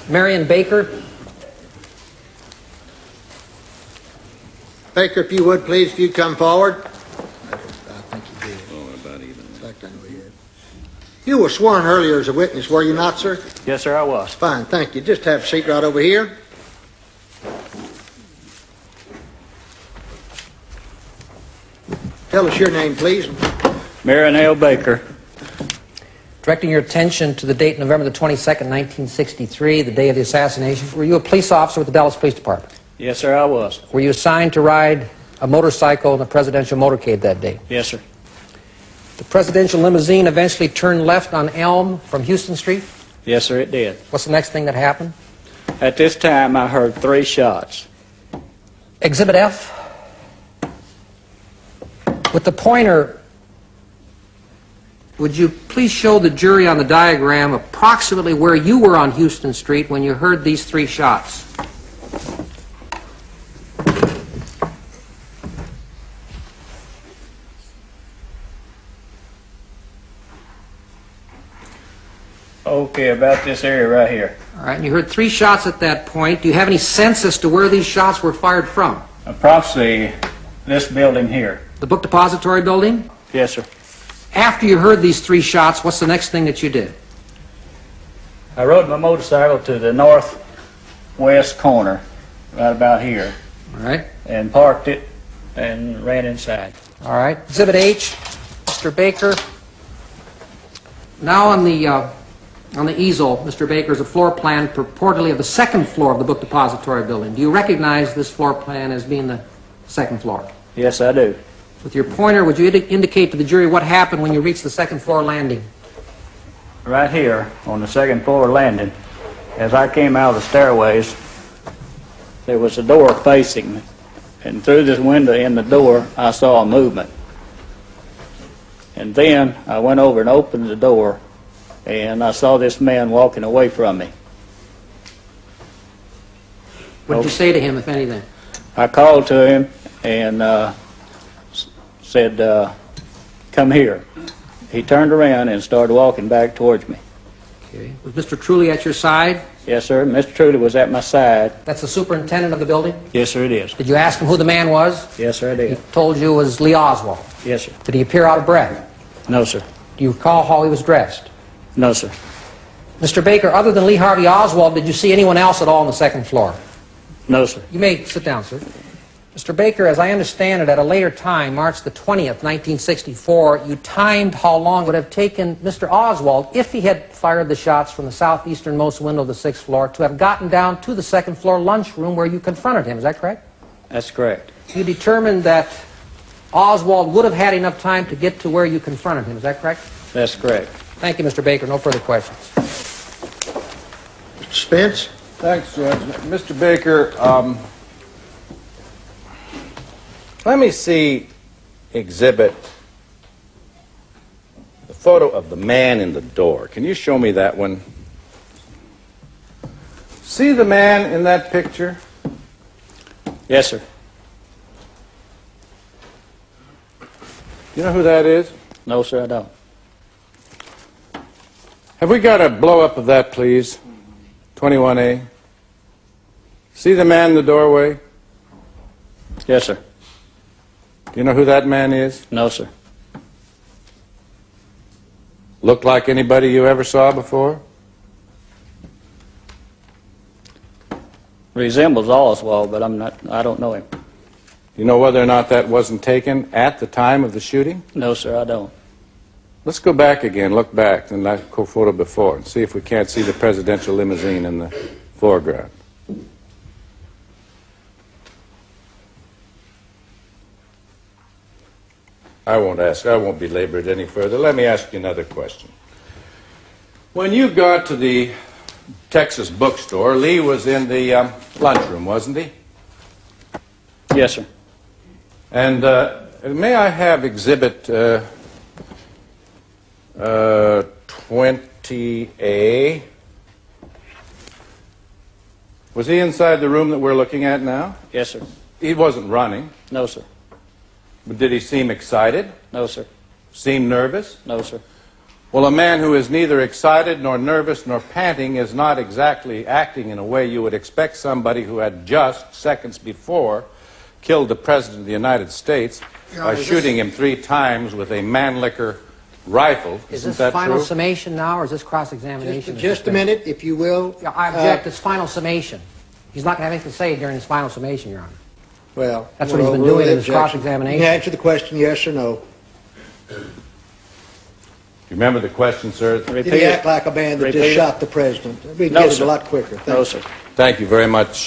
Marrion Baker. Baker, if you would, please, if you come forward. I think you did. Oh, about even. In fact, I know you did. You were sworn earlier as a witness, were you not, sir? Yes, sir, I was. Fine, thank you. Just have a seat right over here. Tell us your name, please. Marrion Baker. Directing your attention to the date November the 22nd, 1963, the day of the assassination. Were you a police officer with the Dallas Police Department? Yes, sir, I was. Were you assigned to ride a motorcycle in the presidential motorcade that day? Yes, sir. The presidential limousine eventually turned left on Elm from Houston Street? Yes, sir, it did. What's the next thing that happened? At this time, I heard 3 shots. Exhibit F. With the pointer, would you please show the jury on the diagram approximately where you were on Houston Street when you heard these 3 shots? Okay, about this area right here. All right, and you heard 3 shots at that point. Do you have any sense as to where these shots were fired from? Approximately this building here. The book depository building? Yes, sir. After you heard these 3 shots, what's the next thing that you did? I rode my motorcycle to the northwest corner, right about here, All right. and parked it and ran inside. All right. Exhibit H, Mr. Baker. Now on the easel, Mr. Baker, is a floor plan purportedly of the 2nd floor of the book depository building. Do you recognize this floor plan as being the 2nd floor? Yes, I do. With your pointer, would you indicate to the jury what happened when you reached the 2nd floor landing? Right here on the 2nd floor landing, as I came out of the stairways, there was a door facing me. And through this window in the door, I saw a movement. And then I went over and opened the door, and I saw this man walking away from me. What did you say to him, if anything? I called to him and said, come here. He turned around and started walking back towards me. Okay. Was Mr. Truly at your side? Yes, sir. Mr. Truly was at my side. That's the superintendent of the building? Yes, sir, it is. Did you ask him who the man was? Yes, sir, I did. He told you it was Lee Oswald. Yes, sir. Did he appear out of breath? No, sir. Do you recall how he was dressed? No, sir. Mr. Baker, other than Lee Harvey Oswald, did you see anyone else at all on the 2nd floor? No, sir. You may sit down, sir. Mr. Baker, as I understand it, at a later time, March the 20th, 1964, you timed how long it would have taken Mr. Oswald, if he had fired the shots from the southeasternmost window of the 6th floor, to have gotten down to the 2nd floor lunchroom where you confronted him. Is that correct? That's correct. You determined that Oswald would have had enough time to get to where you confronted him. Is that correct? That's correct. Thank you, Mr. Baker. No further questions. Mr. Spence? Thanks, Judge. Mr. Baker, let me see exhibit, the photo of the man in the door. Can you show me that one? See the man in that picture? Yes, sir. You know who that is? No, sir, I don't. Have we got a blow-up of that, please? 21A. See the man in the doorway? Yes, sir. Do you know who that man is? No, sir. Look like anybody you ever saw before? Resembles Oswald, but I don't know him. You know whether or not that wasn't taken at the time of the shooting? No, sir, I don't. Let's go back again, look back, and that photo before, and see if we can't see the presidential limousine in the foreground. I won't belabor it any further. Let me ask you another question. When you got to the Texas bookstore, Lee was in the lunchroom, wasn't he? Yes, sir. And may I have exhibit 20A? Was he inside the room that we're looking at now? Yes, sir. He wasn't running. No, sir. But did he seem excited? No, sir. Seem nervous? No, sir. Well, a man who is neither excited nor nervous nor panting is not exactly acting in a way you would expect somebody who had just, seconds before, killed the President of the United States by shooting him 3 times with a Mannlicher rifle. Is Isn't this that final true? summation now, or is this cross-examination? Just a minute, if you will. Yeah, I object. It's final summation. He's not going to have anything to say during his final summation, Your Honor. Well, That's what he's been we'll doing in his objection. cross-examination. You answer the question, yes or no. You remember the question, sir? Did he act like a man that Repeat just it. shot the president? We'd No, get it sir. a lot quicker. No, sir. Thank you very much,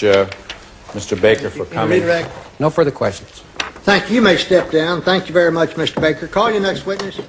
Mr. Baker, for coming. Redirect. No further questions. Thank you. You may step down. Thank you very much, Mr. Baker. Call your next witness.